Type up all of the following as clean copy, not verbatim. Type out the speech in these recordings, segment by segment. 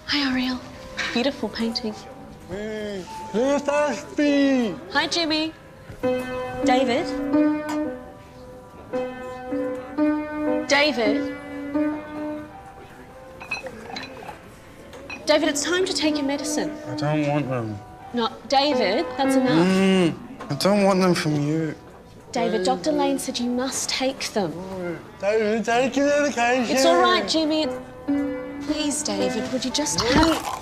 Hi, Ariel. Beautiful painting. Who's thirsty? Hi, Jimmy. David? David? David, it's time to take your medicine. I don't want them. No, David, that's enough. I don't want them from you. David, Dr. Lane said you must take them. David, take your medication. It's all right, Jimmy. Please, David, would you just have...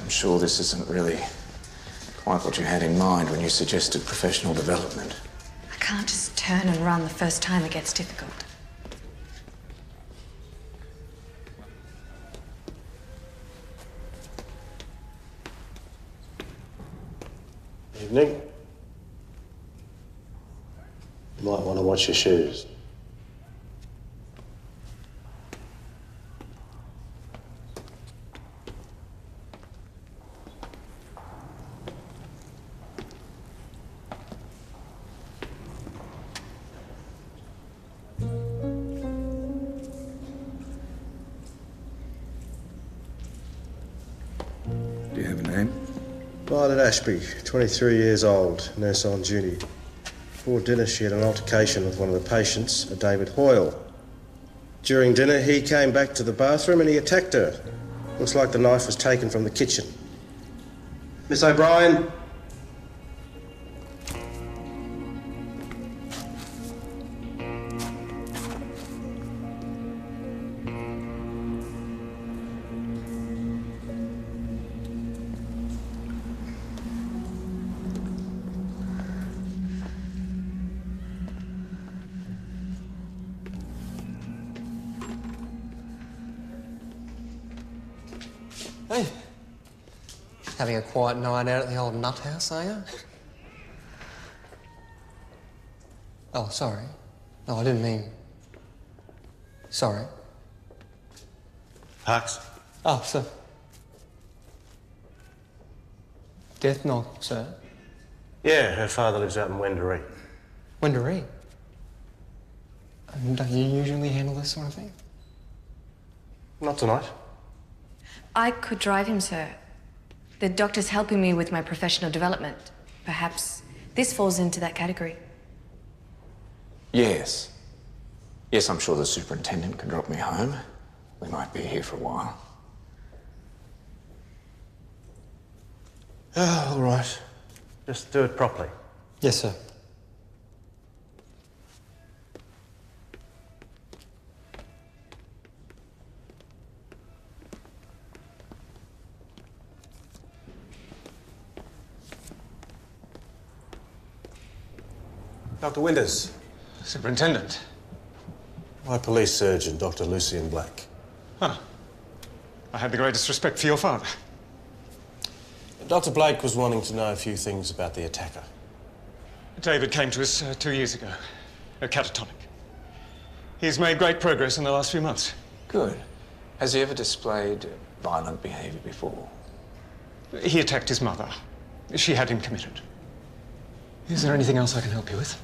I'm sure this isn't really quite what you had in mind when you suggested professional development. I can't just turn and run the first time it gets difficult. Evening. You might want to watch your shoes. Do you have a name? Violet Ashby, 23 years old, nurse on duty. Before dinner, she had an altercation with one of the patients, a David Hoyle. During dinner, he came back to the bathroom and he attacked her. Looks like the knife was taken from the kitchen. Miss O'Brien. Hey, having a quiet night out at the old nut house, are you? Oh, sorry. No, I didn't mean... Sorry. Parks. Oh, sir. Death knock, sir. Yeah, her father lives out in Wendouree. Wendouree? Don't you usually handle this sort of thing? Not tonight. I could drive him, sir. The doctor's helping me with my professional development. Perhaps this falls into that category. Yes. Yes, I'm sure the superintendent can drop me home. We might be here for a while. Oh, all right. Just do it properly. Yes, sir. Dr. Winters. Superintendent. My police surgeon, Dr. Lucien Blake. Huh. I have the greatest respect for your father. Dr. Blake was wanting to know a few things about the attacker. David came to us 2 years ago, a catatonic. He's made great progress in the last few months. Good. Has he ever displayed violent behaviour before? He attacked his mother. She had him committed. Is there anything else I can help you with?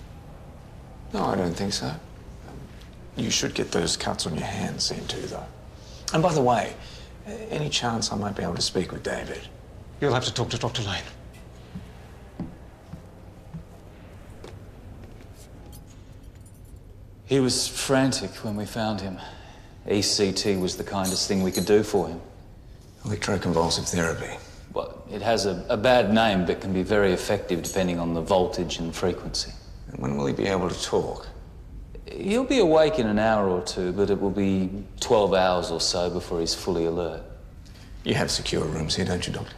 No, I don't think so. You should get those cuts on your hands seen to, though. And by the way, any chance I might be able to speak with David? You'll have to talk to Dr. Lane. He was frantic when we found him. ECT was the kindest thing we could do for him. Electroconvulsive therapy. Well, it has a bad name, but can be very effective depending on the voltage and frequency. And when will he be able to talk? He'll be awake in an hour or two, but it will be 12 hours or so before he's fully alert. You have secure rooms here, don't you, Doctor?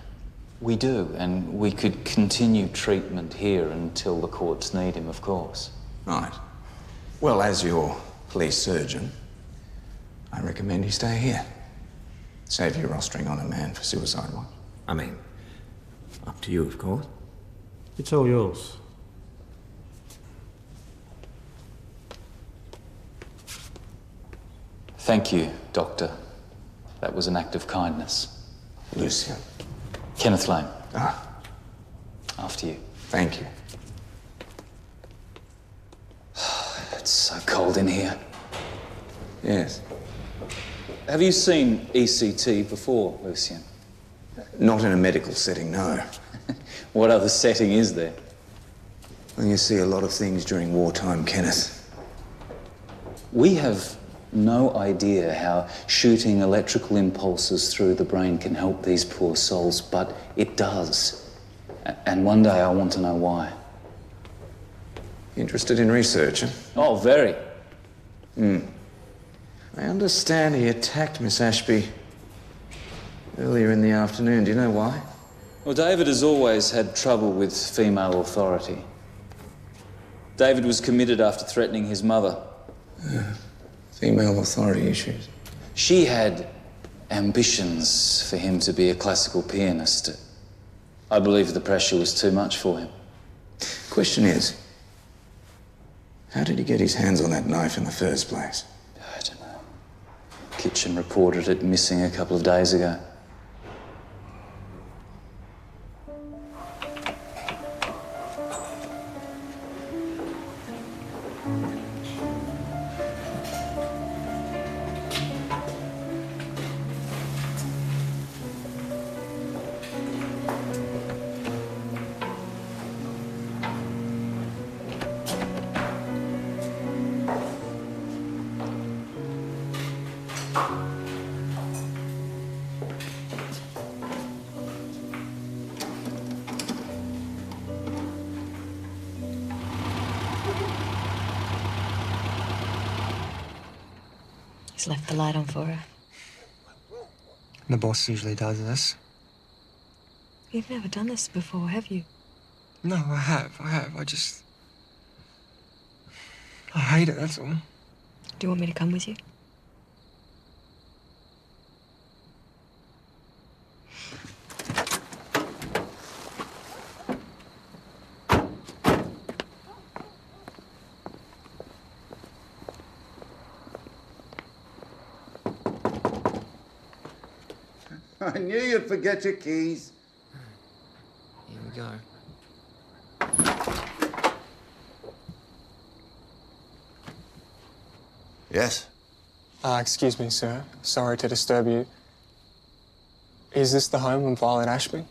We do, and we could continue treatment here until the courts need him, of course. Right. Well, as your police surgeon, I recommend you stay here. Save your rostering on a man for suicide watch. I mean, up to you, of course. It's all yours. Thank you, Doctor. That was an act of kindness. Lucien. Kenneth Lane. Ah, After you. thank you. It's so cold in here. Yes. Have you seen ECT before, Lucien? Not in a medical setting, no. What other setting is there? Well, you see a lot of things during wartime, Kenneth. We have no idea how shooting electrical impulses through the brain can help these poor souls, but it does. And one day I want to know why. Interested in research, huh? Oh, very. I understand he attacked Miss Ashby earlier in the afternoon. Do you know why? Well, David has always had trouble with female authority. David was committed after threatening his mother. Female authority issues. She had ambitions for him to be a classical pianist. I believe the pressure was too much for him. Question is, how did he get his hands on that knife in the first place? I don't know. Kitchen reported it missing a couple of days ago. He's left the light on for her. The boss usually does this. You've never done this before, have you? No, I have. I hate it, that's all. Do you want me to come with you? I knew you'd forget your keys. Here we go. Yes? Excuse me, sir. Sorry to disturb you. Is this the home of Violet Ashby?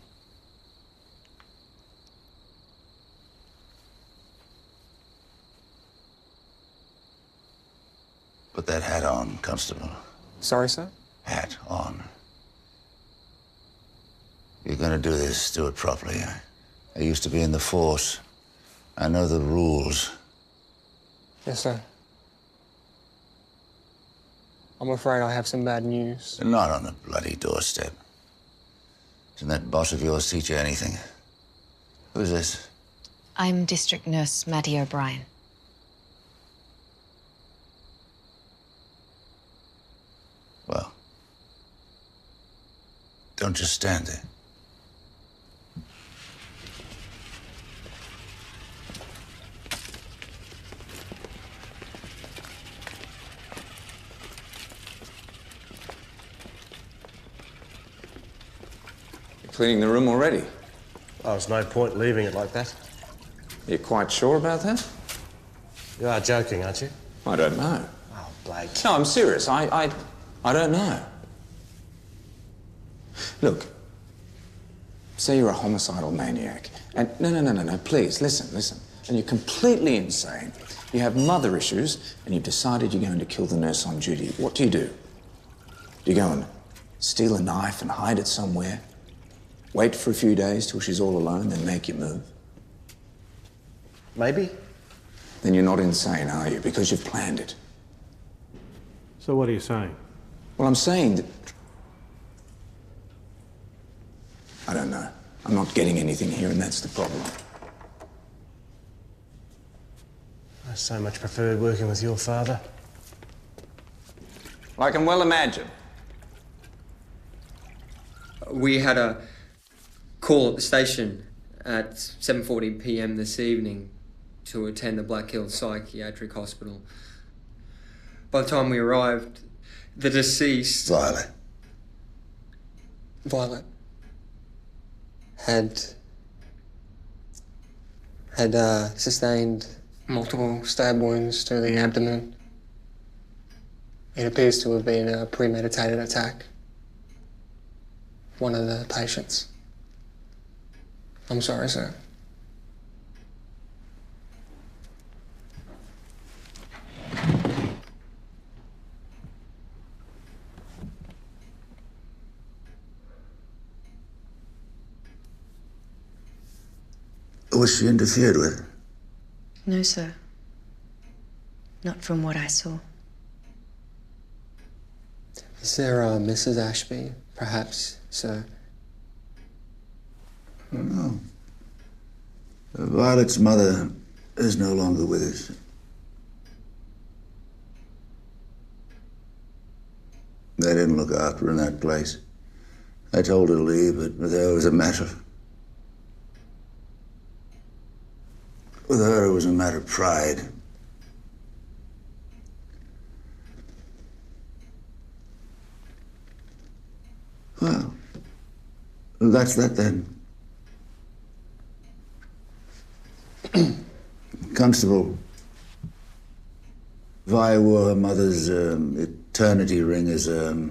Put that hat on, Constable. Sorry, sir? Hat on. You're gonna do this, do it properly. I used to be in the force. I know the rules. Yes, sir. I'm afraid I have some bad news. They're not on the bloody doorstep. Didn't that boss of yours teach you anything? Who's this? I'm District Nurse Maddie O'Brien. Well, don't just stand there. cleaning the room already. Oh, there's no point leaving it like that. You're quite sure about that? You are joking, aren't you? I don't know. Oh, Blake. No, I'm serious. I don't know. Look, say you're a homicidal maniac, and no, please, listen. And you're completely insane. You have mother issues, and you've decided you're going to kill the nurse on duty. What do? Do you go and steal a knife and hide it somewhere? Wait for a few days till she's all alone, then make your move? Maybe. Then you're not insane, are you? Because you've planned it. So what are you saying? Well, I'm saying that... I don't know. I'm not getting anything here, and that's the problem. I so much preferred working with your father. Well, I can well imagine. We had a call at the station at 7:40 p.m. this evening to attend the Black Hills Psychiatric Hospital. By the time we arrived, the deceased... Violet. Had sustained multiple stab wounds to the abdomen. It appears to have been a premeditated attack. One of the patients. I'm sorry, sir. Was she interfered with? No, sir. Not from what I saw. Is there a Mrs. Ashby, perhaps, sir? I don't know. Violet's mother is no longer with us. They didn't look after her in that place. I told her to leave, but with her it was a matter. With her it was a matter of pride. Well, that's that then. Constable, Vi wore her mother's eternity ring as a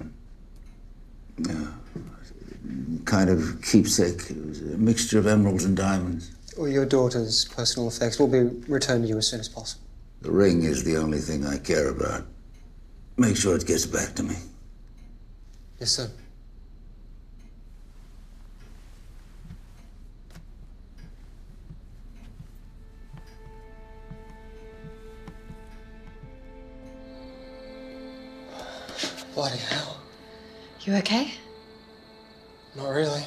kind of keepsake. It was a mixture of emeralds and diamonds. Well, your daughter's personal effects will be returned to you as soon as possible. The ring is the only thing I care about. Make sure it gets back to me. Yes, sir. Bloody hell. You okay? Not really.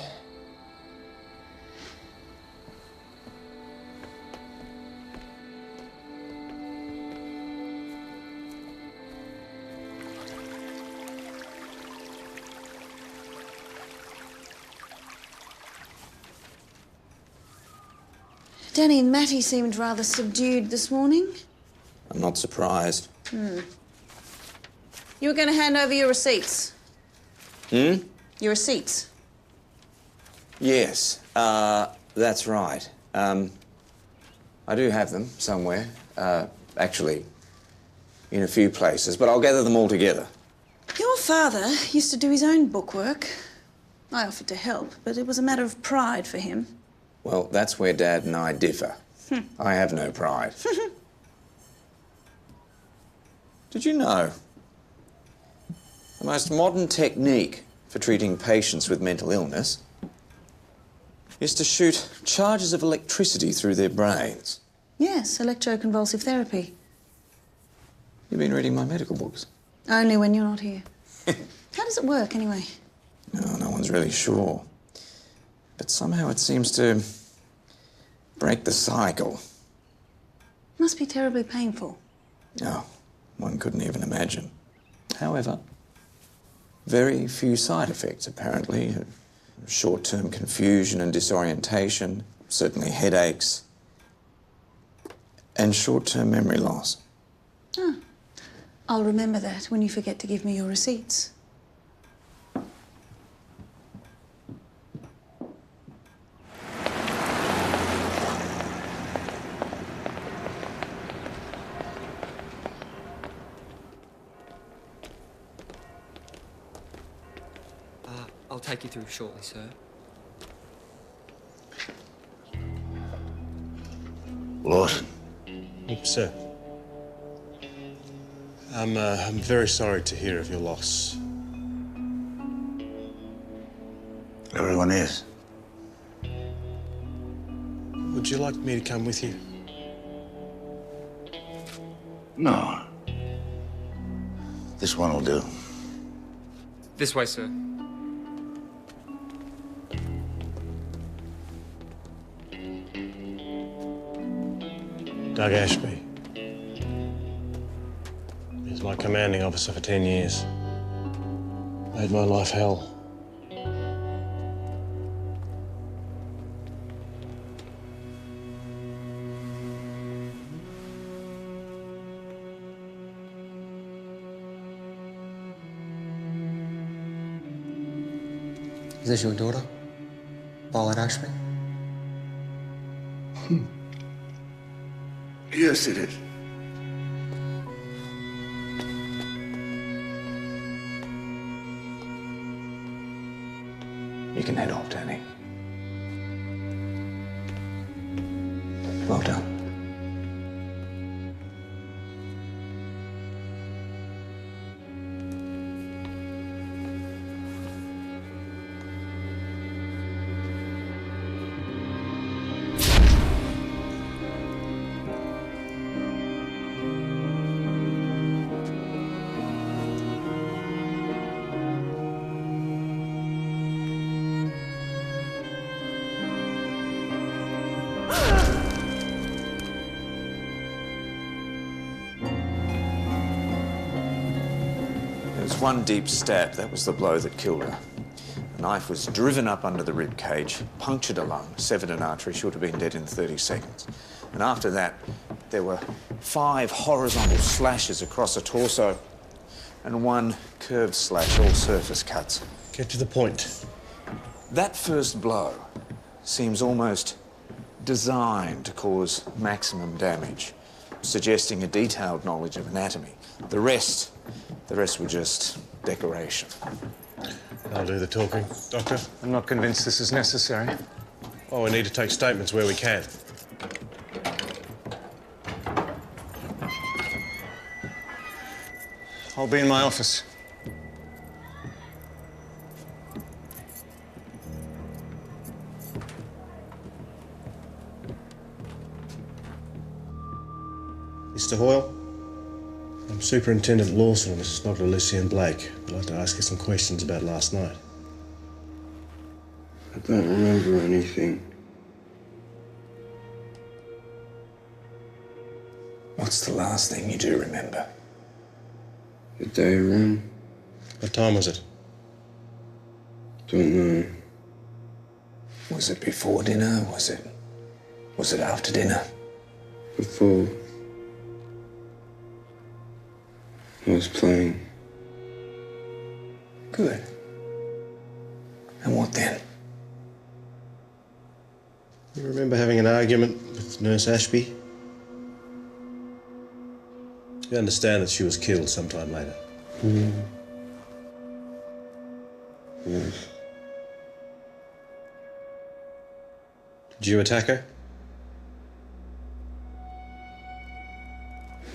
Danny and Matty seemed rather subdued this morning. I'm not surprised. You were going to hand over your receipts. Your receipts. Yes, that's right. I do have them somewhere. Actually, in a few places, but I'll gather them all together. Your father used to do his own bookwork. I offered to help, but it was a matter of pride for him. Well, that's where Dad and I differ. I have no pride. Did you know? The most modern technique for treating patients with mental illness is to shoot charges of electricity through their brains. Yes, electroconvulsive therapy. You've been reading my medical books. Only when you're not here. How does it work, anyway? No one's really sure. But somehow it seems to break the cycle. Must be terribly painful. No, one couldn't even imagine. However, very few side effects, apparently. Short-term confusion and disorientation, certainly headaches, and short-term memory loss. Ah, I'll remember that when you forget to give me your receipts. I'll take you through shortly, sir. Lawson. Sir. I'm very sorry to hear of your loss. Everyone is. Would you like me to come with you? No. This one will do. This way, sir. Doug Ashby. He was my commanding officer for 10 years. Made my life hell. Is this your daughter, Violet Ashby? Yes, it is. You can head off, Danny. Well done. One deep stab, that was the blow that killed her. The knife was driven up under the rib cage, punctured a lung, severed an artery. She would have been dead in 30 seconds. And after that, there were 5 horizontal slashes across her torso and 1 curved slash, all surface cuts. Get to the point. That first blow seems almost designed to cause maximum damage, suggesting a detailed knowledge of anatomy. The rest were just decoration. I'll do the talking. Doctor? I'm not convinced this is necessary. Oh, we need to take statements where we can. I'll be in my office. Mr. Hoyle? I'm Superintendent Lawson and this is Dr Lucien Blake. I'd like to ask you some questions about last night. I don't remember anything. What's the last thing you do remember? The day room? What time was it? Don't know. Was it before dinner? Was it after dinner? Before. I was playing. Good. And what then? You remember having an argument with Nurse Ashby? You understand that she was killed sometime later? Yes. Did you attack her?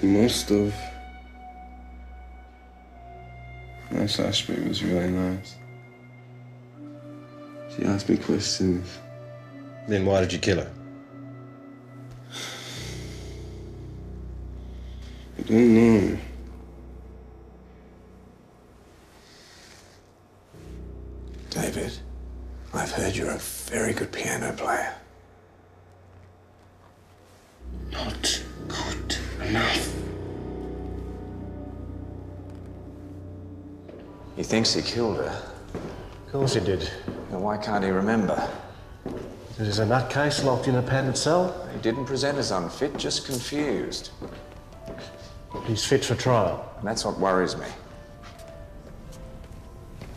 You must have. Nurse Ashby was really nice. She asked me questions. Then why did you kill her? I don't know. David, I've heard you're a very good piano player. Not good enough. He thinks he killed her. Of course he did. Then why can't he remember? There's a nutcase locked in a padded cell. He didn't present as unfit, just confused. He's fit for trial. And that's what worries me.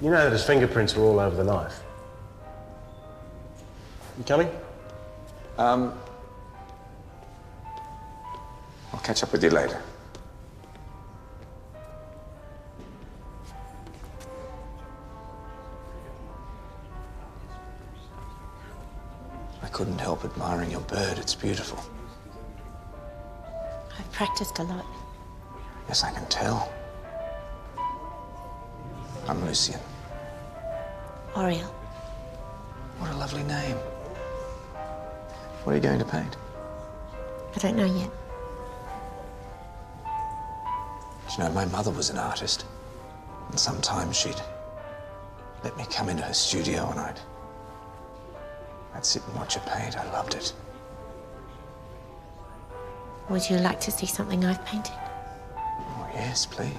You know that his fingerprints were all over the knife. You coming? I'll catch up with you later. couldn't help admiring your bird. It's beautiful. I've practiced a lot. Yes, I can tell. I'm Lucien. Oriel. What a lovely name. What are you going to paint? I don't know yet. Do you know, my mother was an artist. And sometimes she'd let me come into her studio and I'd sit and watch her paint. I loved it. Would you like to see something I've painted? Oh, yes, please.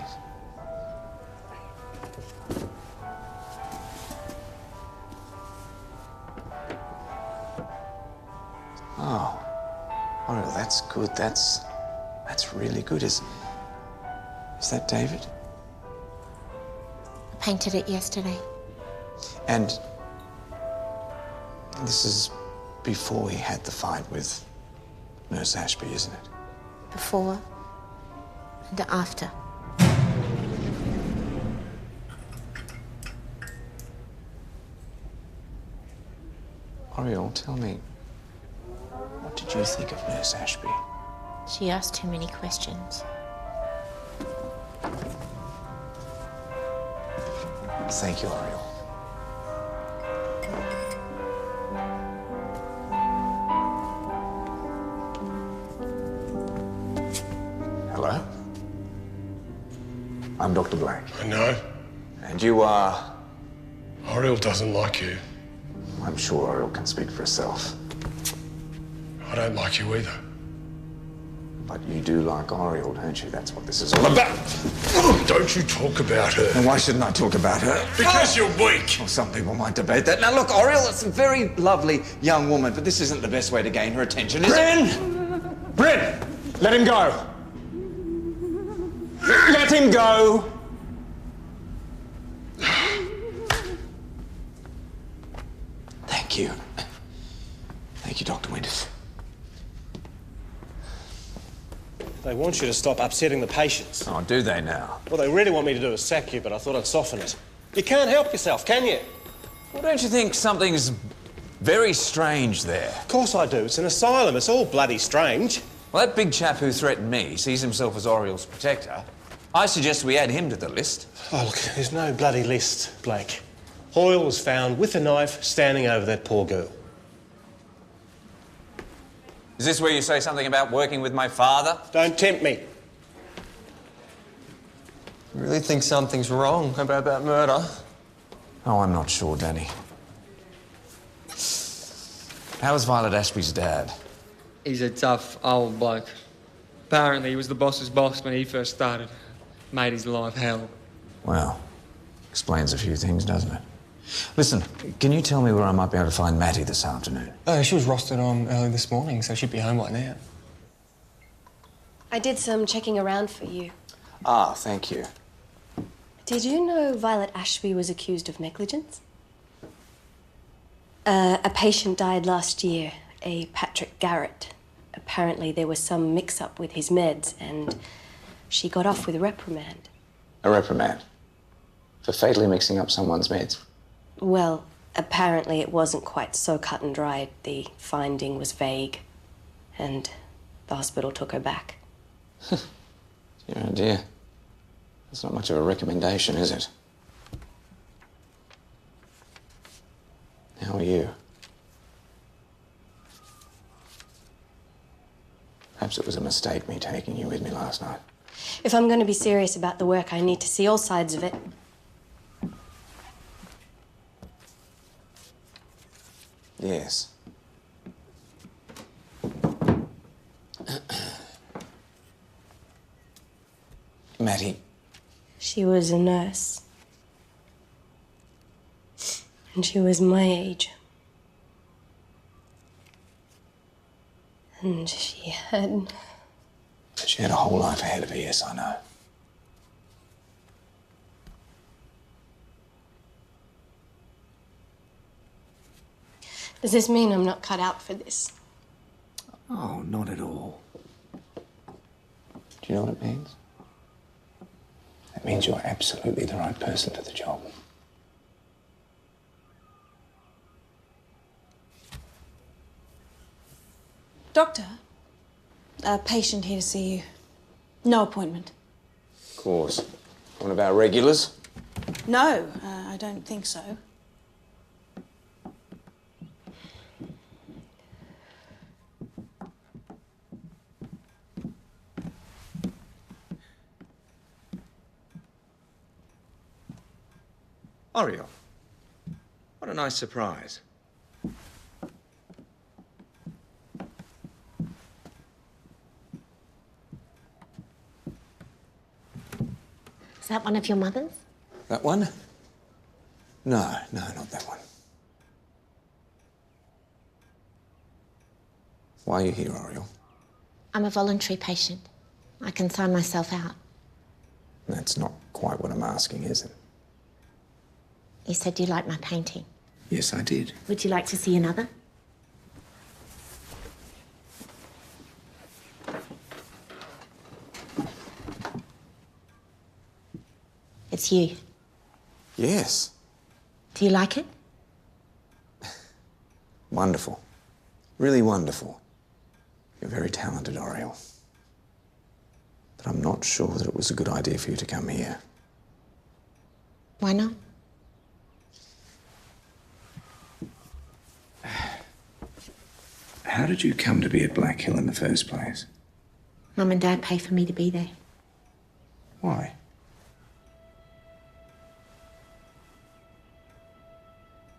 Oh, Oriel, that's good. That's really good. Is that David? I painted it yesterday. And this is before he had the fight with Nurse Ashby, isn't it? Before and after. Oriel, tell me, what did you think of Nurse Ashby? She asked too many questions. Thank you, Oriel. Hello? I'm Dr. Blake. I know. And you are? Oriel doesn't like you. I'm sure Oriel can speak for herself. I don't like you either. But you do like Oriel, don't you? That's what this is all about. Don't you talk about her. And why shouldn't I talk about her? Because you're weak. Well, some people might debate that. Now, look, Oriel is a very lovely young woman, but this isn't the best way to gain her attention, is it? Bryn! Let him go! Let him go! Thank you. Thank you, Dr. Winters. They want you to stop upsetting the patients. Oh, do they now? What they really want me to do is sack you, but I thought I'd soften it. You can't help yourself, can you? Well, don't you think something's very strange there? Of course I do. It's an asylum. It's all bloody strange. Well, that big chap who threatened me sees himself as Oriel's protector. I suggest we add him to the list. Oh, look, there's no bloody list, Blake. Hoyle was found with a knife standing over that poor girl. Is this where you say something about working with my father? Don't tempt me. I really think something's wrong about that murder. Oh, I'm not sure, Danny. How was Violet Ashby's dad? He's a tough old bloke. Apparently he was the boss's boss when he first started. Made his life hell. Well, explains a few things, doesn't it? Listen, can you tell me where I might be able to find Matty this afternoon? She was rostered on early this morning, so she'd be home by now. I did some checking around for you. Ah, thank you. Did you know Violet Ashby was accused of negligence? A patient died last year, a Patrick Garrett. Apparently there was some mix-up with his meds and she got off with a reprimand. A reprimand? For fatally mixing up someone's meds? Well, apparently it wasn't quite so cut and dried. The finding was vague and the hospital took her back. Yeah, dear. That's not much of a recommendation, is it? How are you? Perhaps it was a mistake, me taking you with me last night. If I'm going to be serious about the work, I need to see all sides of it. Yes. Matty. She was a nurse. And she was my age. And she had a whole life ahead of her, yes, I know. Does this mean I'm not cut out for this? Oh, not at all. Do you know what it means? It means you're absolutely the right person for the job. Doctor, a patient here to see you. No appointment. Of course. One of our regulars? No, I don't think so. Oriel. What a nice surprise. Is that one of your mother's? That one? No, not that one. Why are you here, Oriel? I'm a voluntary patient. I can sign myself out. That's not quite what I'm asking, is it? You said you liked my painting. Yes, I did. Would you like to see another? It's you. Yes. Do you like it? Wonderful. Really wonderful. You're very talented, Oriel. But I'm not sure that it was a good idea for you to come here. Why not? How did you come to be at Black Hill in the first place? Mum and Dad pay for me to be there. Why?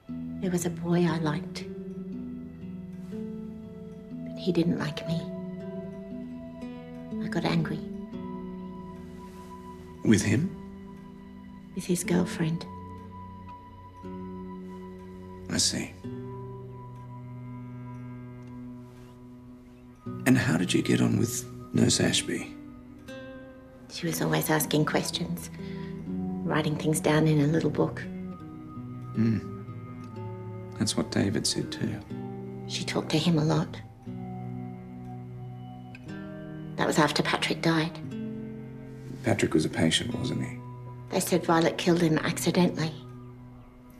There was a boy I liked. But he didn't like me. I got angry. With him? With his girlfriend. I see. And how did you get on with Nurse Ashby? She was always asking questions, writing things down in a little book. That's what David said too. She talked to him a lot. That was after Patrick died. Patrick was a patient, wasn't he? They said Violet killed him accidentally.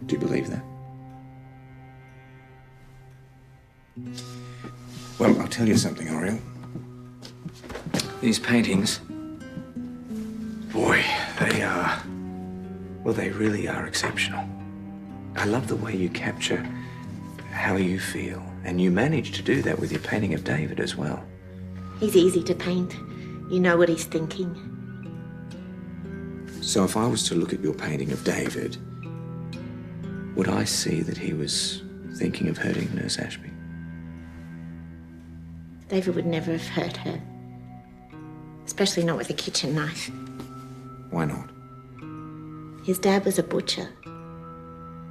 Do you believe that? Well, I'll tell you something, Oriel. These paintings, boy, they really are exceptional. I love the way you capture how you feel, and you managed to do that with your painting of David as well. He's easy to paint. You know what he's thinking. So if I was to look at your painting of David, would I see that he was thinking of hurting Nurse Ashby? David would never have hurt her. Especially not with a kitchen knife. Why not? His dad was a butcher.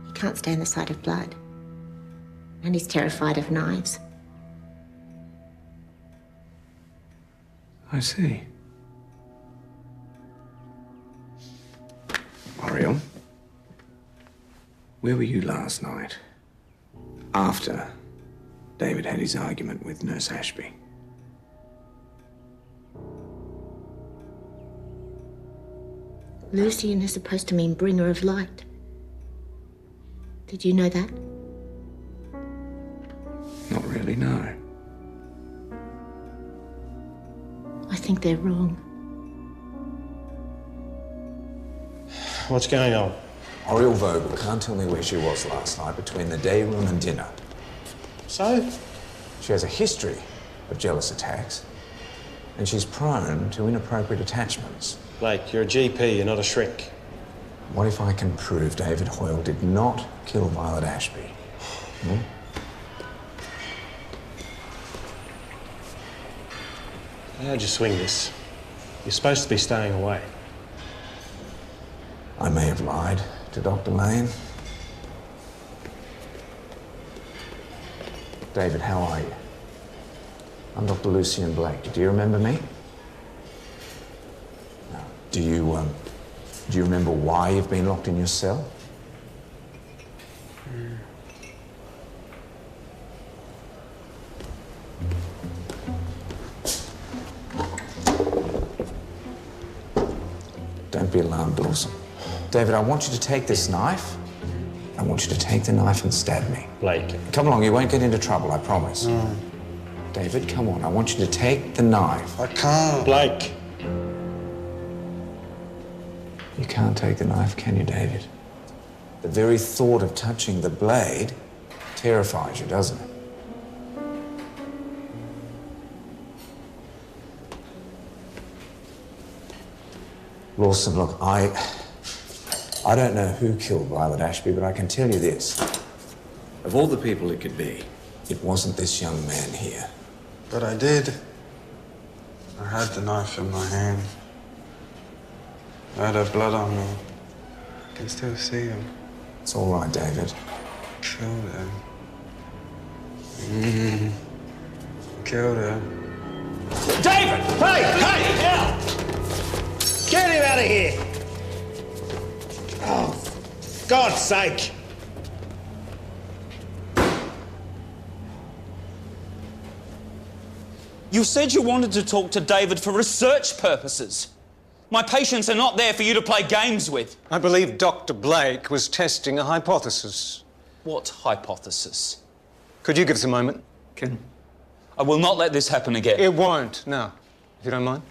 He can't stand the sight of blood. And he's terrified of knives. I see. Oriel, where were you last night? After David had his argument with Nurse Ashby. Lucien is supposed to mean bringer of light. Did you know that? Not really, no. I think they're wrong. What's going on? Oriel Vogel can't tell me where she was last night between the day room and dinner. So? She has a history of jealous attacks, and she's prone to inappropriate attachments. Blake, you're a GP, you're not a shrink. What if I can prove David Hoyle did not kill Violet Ashby? How'd you swing this? You're supposed to be staying away. I may have lied to Dr. Lane. David, how are you? I'm Dr. Lucien Blake. Do you remember me? No. Do you remember why you've been locked in your cell? Don't be alarmed, Dawson. David, I want you to take this knife. I want you to take the knife and stab me. Blake. Come along, you won't get into trouble, I promise. David, come on. I want you to take the knife. I can't. Blake. You can't take the knife, can you, David? The very thought of touching the blade terrifies you, doesn't it? Lawson, look, I don't know who killed Violet Ashby, but I can tell you this. Of all the people it could be, it wasn't this young man here. But I did. I had the knife in my hand. I had her blood on me. I can still see him. It's all right, David. Killed her. Killed her. David! Hey! Now! Get him out of here! Oh, for God's sake! You said you wanted to talk to David for research purposes. My patients are not there for you to play games with. I believe Dr. Blake was testing a hypothesis. What hypothesis? Could you give us a moment, Ken? I will not let this happen again. It won't, no. If you don't mind.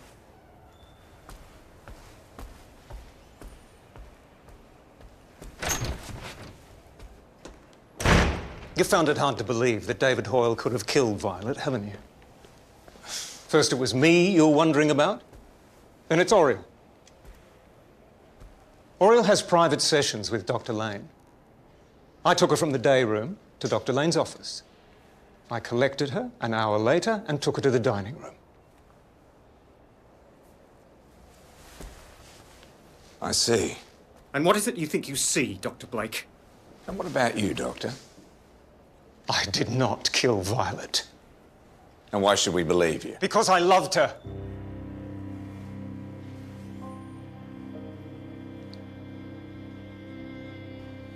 You found it hard to believe that David Hoyle could have killed Violet, haven't you? First it was me you're wondering about, then it's Oriel. Oriel has private sessions with Dr. Lane. I took her from the day room to Dr. Lane's office. I collected her an hour later and took her to the dining room. I see. And what is it you think you see, Dr. Blake? And what about you, Doctor? I did not kill Violet. And why should we believe you? Because I loved her.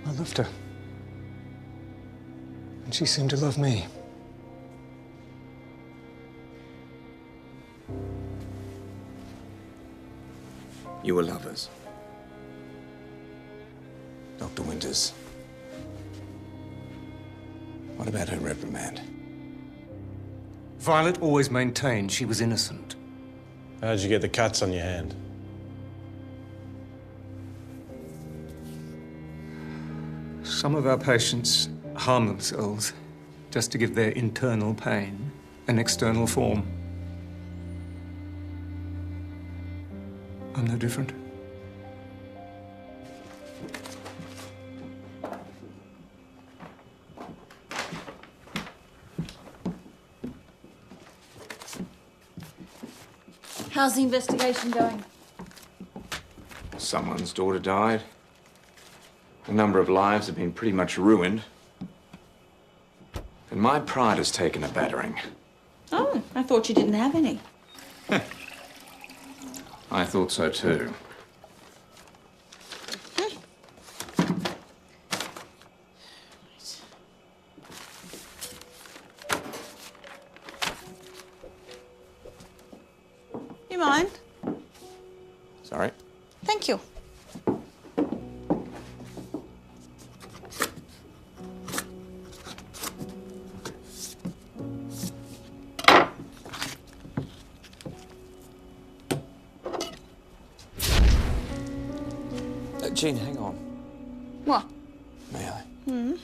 I loved her. And she seemed to love me. You were lovers. Dr. Winters. What about her reprimand? Violet always maintained she was innocent. How'd you get the cuts on your hand? Some of our patients harm themselves just to give their internal pain an external form. I'm no different. How's the investigation going? Someone's daughter died. A number of lives have been pretty much ruined. And my pride has taken a battering. Oh, I thought you didn't have any. I thought so too. You mind? Sorry? Thank you. Jean, hang on. What? May I? Hmm?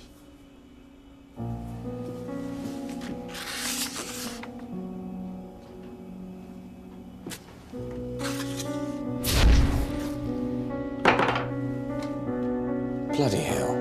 Bloody hell.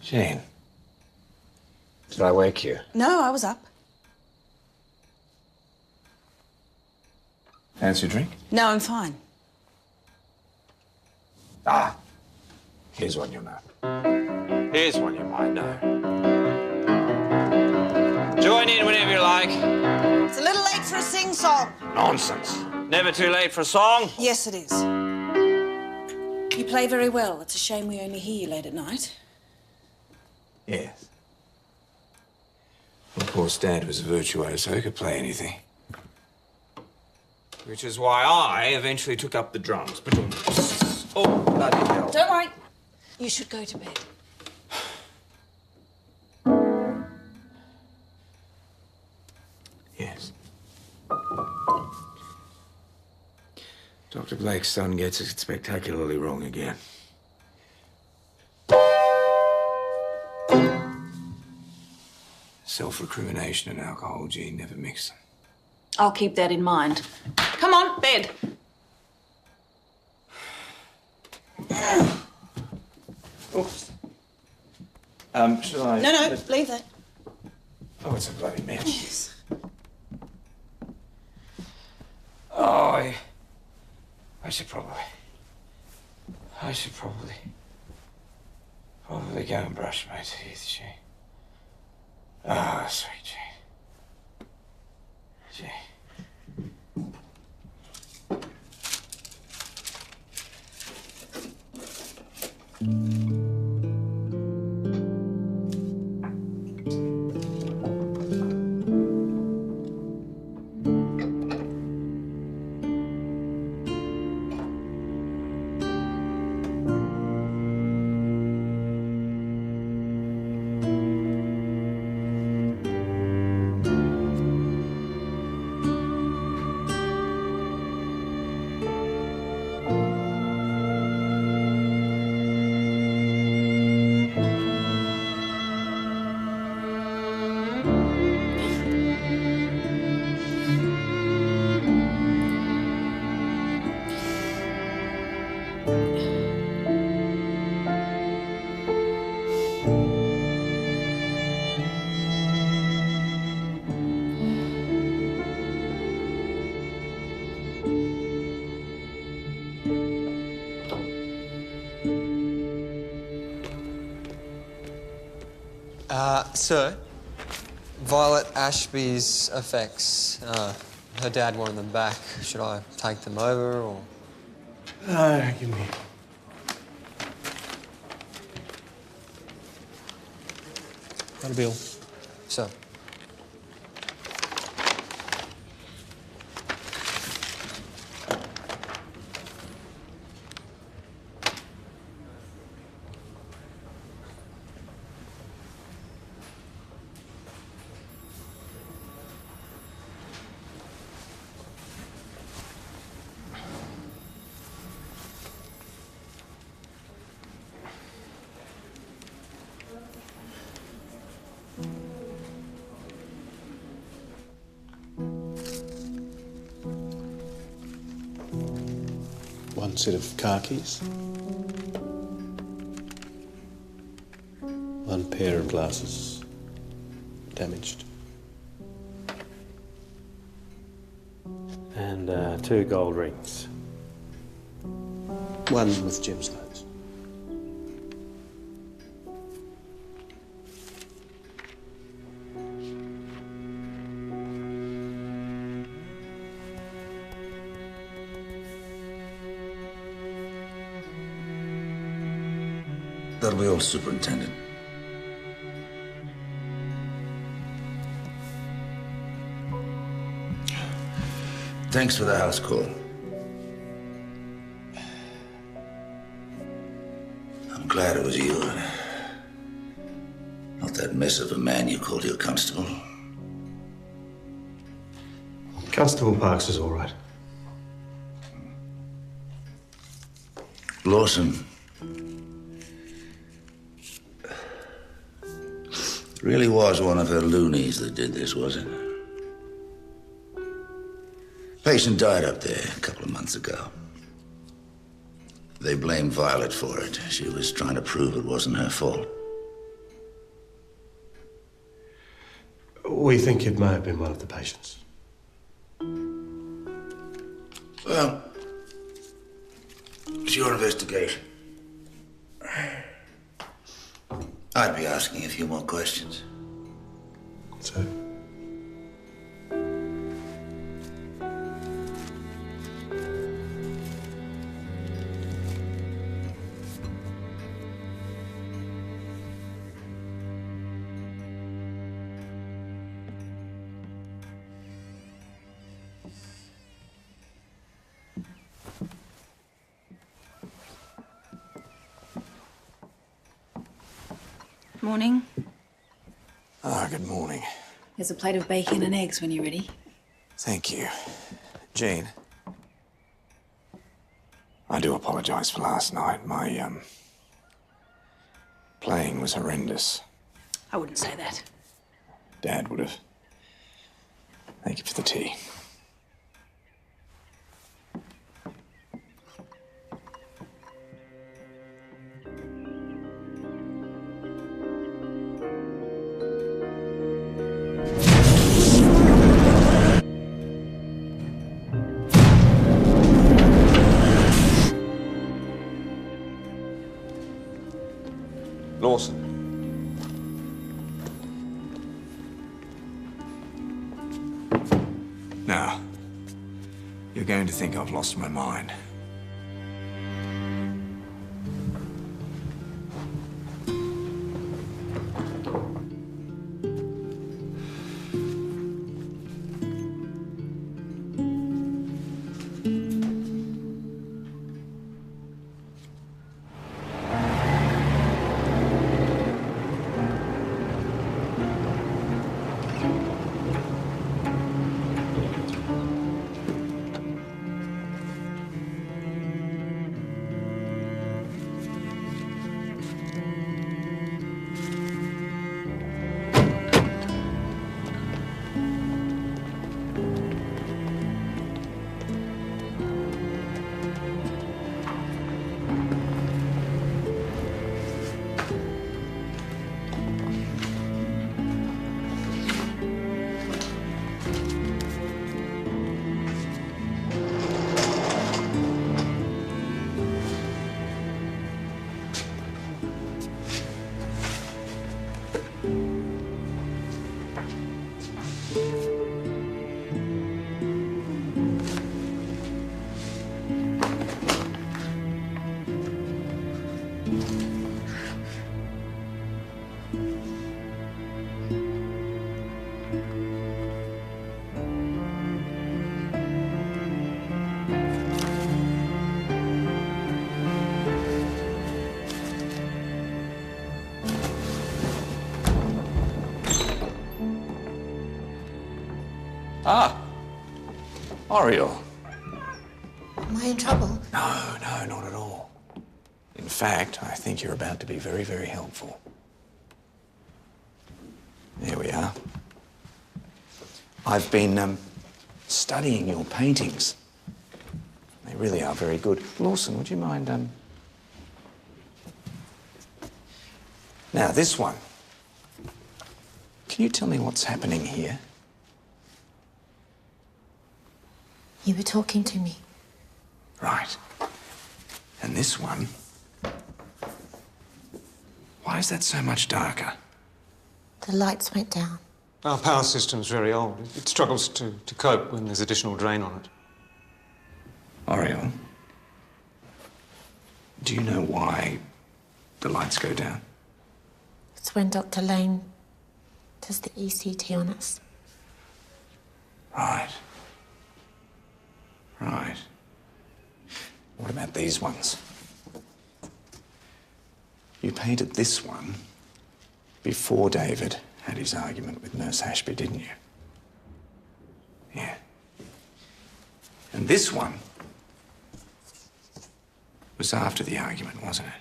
Jane. Did I wake you? No, I was up. Fancy a drink? No, I'm fine. Ah, here's one you'll know. Here's one you might know. Join in whenever you like. It's a little late for a sing-song. Nonsense. Never too late for a song. Yes, it is. You play very well. It's a shame we only hear you late at night. Yes. Of course, Dad was a virtuoso, could play anything. Which is why I eventually took up the drums. Oh, bloody hell. Don't worry. You should go to bed. Yes. Dr. Blake's son gets it spectacularly wrong again. Self-recrimination and alcohol, Gene, never mix them. I'll keep that in mind. Come on, bed. Oops. Shall I... No, leave that. Oh, it's a bloody mess. Yes. Oh, I should probably go and brush my teeth, Jane. Ah, sweet Jane. Sir, Violet Ashby's effects. Her dad wanted them back. Should I take them over, or...? Give me... Got a bill. Sir. One set of car keys. One pair of glasses. Damaged. And 2 gold rings. One with gemstones. That'll be all, Superintendent. Thanks for the house call. I'm glad it was you. Not that mess of a man you called your constable. Constable Parks is all right. Lawson. Really was one of her loonies that did this, was it? Patient died up there a couple of months ago. They blamed Violet for it. She was trying to prove it wasn't her fault. We think it may have been one of the patients. Well, it's your investigation. I'd be asking a few more questions. So? Morning. Ah, good morning. There's a plate of bacon and eggs when you're ready. Thank you. Jean. I do apologise for last night. My, playing was horrendous. I wouldn't say that. Dad would have. Thank you for the tea. Lawson. Now, you're going to think I've lost my mind. Ah, Oriel. Am I in trouble? No, not at all. In fact, I think you're about to be very, very helpful. There we are. I've been studying your paintings. They really are very good. Lawson, would you mind, Now, this one. Can you tell me what's happening here? You were talking to me. Right. And this one? Why is that so much darker? The lights went down. Our power system's very old. It struggles to cope when there's additional drain on it. Oriel, do you know why the lights go down? It's when Dr. Lane does the ECT on us. Right. Right. What about these ones? You painted this one before David had his argument with Nurse Ashby, didn't you? Yeah. And this one was after the argument, wasn't it?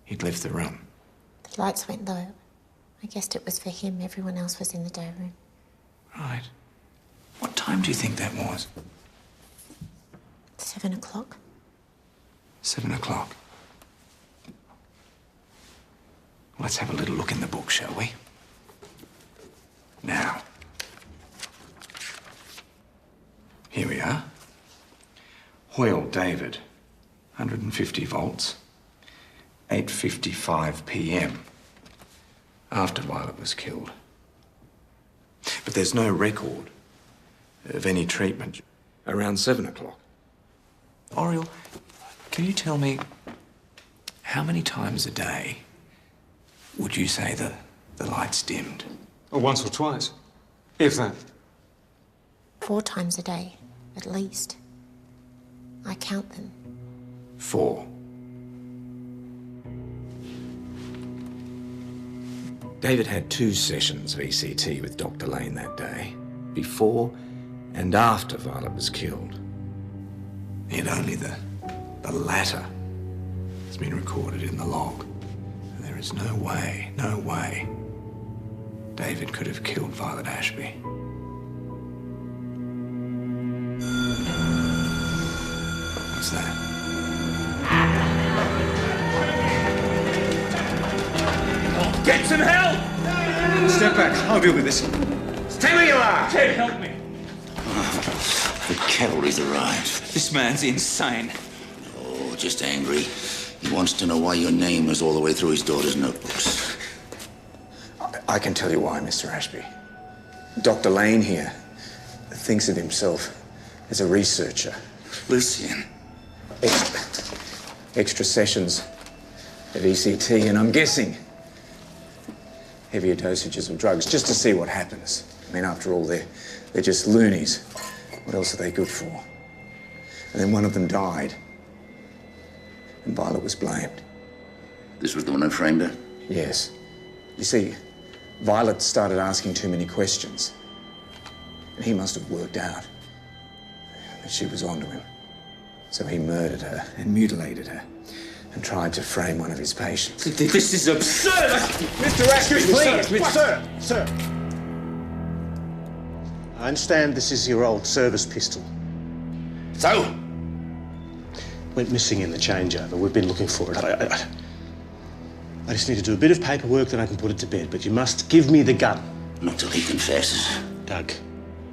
He'd left the room. The lights went low. I guessed it was for him. Everyone else was in the day room. Right. What time do you think that was? 7 o'clock. 7 o'clock. Let's have a little look in the book, shall we? Now, Here we are. Hoyle David, 150 volts, 8:55 p.m. after Violet was killed. But there's no record of any treatment around 7 o'clock. Oriel, can you tell me how many times a day would you say the lights dimmed? Or once or twice, if that. 4 times a day, at least. I count them. 4. David had 2 sessions of ECT with Dr. Lane that day, before and after Violet was killed. Yet only the latter has been recorded in the log. And there is no way David could have killed Violet Ashby. What's that? Get some help! Step back. I'll deal with this. Stay where you are! Ted, help me. The cavalry's arrived. This man's insane. Oh, just angry. He wants to know why your name is all the way through his daughter's notebooks. I can tell you why, Mr. Ashby. Dr. Lane here thinks of himself as a researcher. Lucien. Extra sessions of ECT, and I'm guessing heavier dosages of drugs, just to see what happens. I mean, after all, they're just loonies. What else are they good for? And then one of them died, and Violet was blamed. This was the one who framed her? Yes. You see, Violet started asking too many questions, and he must have worked out that she was onto him. So he murdered her and mutilated her and tried to frame one of his patients. This is absurd! Mr. Ashby, please! Sir! I understand this is your old service pistol. So? Went missing in the changeover. We've been looking for it. I just need to do a bit of paperwork, then I can put it to bed. But you must give me the gun. Not till he confesses. Doug,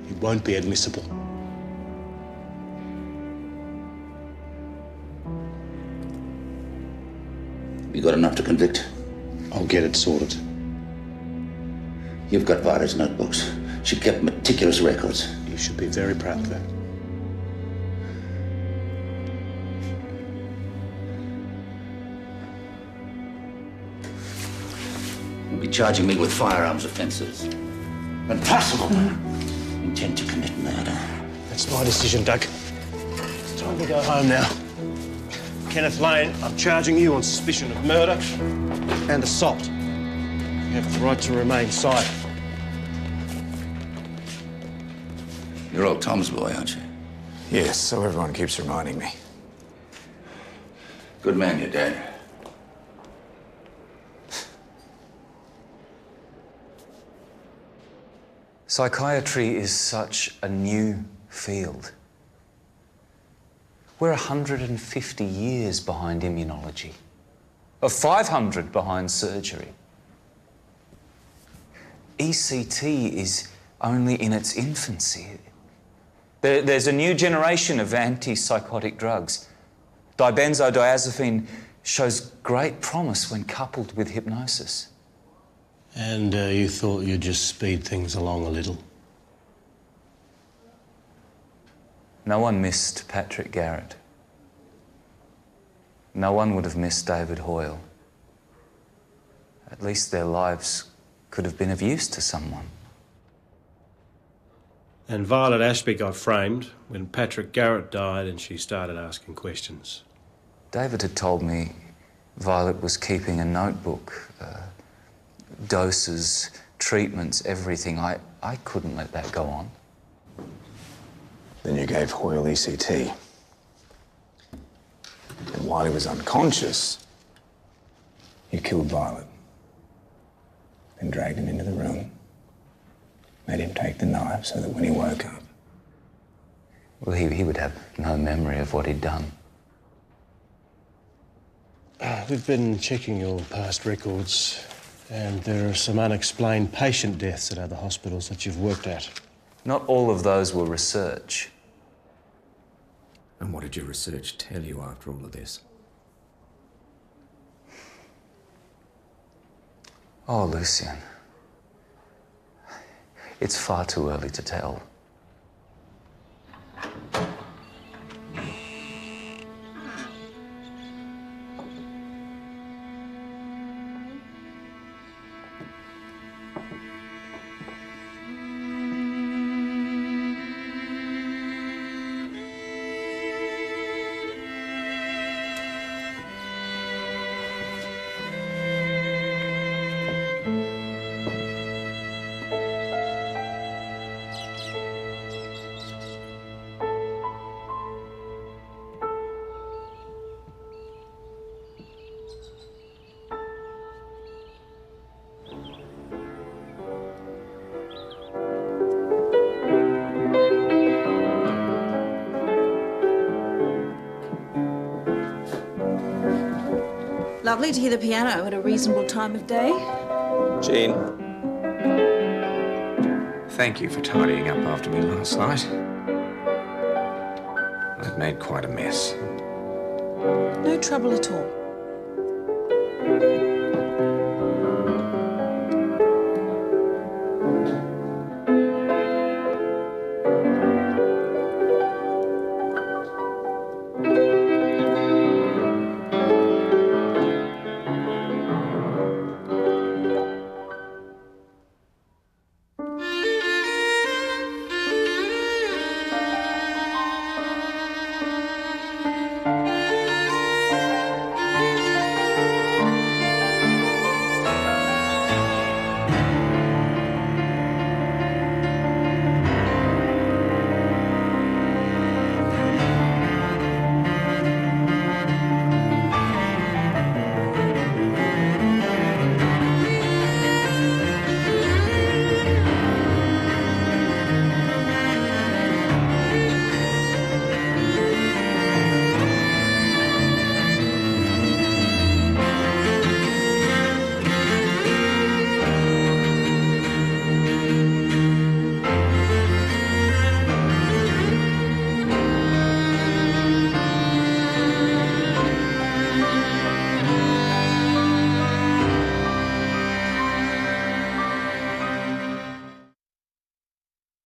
it won't be admissible. You got enough to convict? I'll get it sorted. You've got Violet's notebooks. She kept meticulous records. You should be very proud of that. You'll be charging me with firearms offences. Impossible. Intent to commit murder. That's my decision, Doug. It's time to go home now. Kenneth Lane, I'm charging you on suspicion of murder and assault. You have the right to remain silent. You're old Tom's boy, aren't you? Yes, so everyone keeps reminding me. Good man, your dad. Psychiatry is such a new field. We're 150 years behind immunology, or 500 behind surgery. ECT is only in its infancy. There's a new generation of antipsychotic drugs. Dibenzodiazepine shows great promise when coupled with hypnosis. And you thought you'd just speed things along a little? No one missed Patrick Garrett. No one would have missed David Hoyle. At least their lives could have been of use to someone. And Violet Ashby got framed when Patrick Garrett died and she started asking questions. David had told me Violet was keeping a notebook. Doses, treatments, everything. I couldn't let that go on. Then you gave Hoyle ECT. And while he was unconscious, you killed Violet. Then dragged him into the room. Made him take the knife so that when he woke up... Well, he would have no memory of what he'd done. We've been checking your past records, and there are some unexplained patient deaths at other hospitals that you've worked at. Not all of those were research. And what did your research tell you after all of this? Oh, Lucien. It's far too early to tell. Lovely to hear the piano at a reasonable time of day. Jean. Thank you for tidying up after me last night. I've made quite a mess. No trouble at all.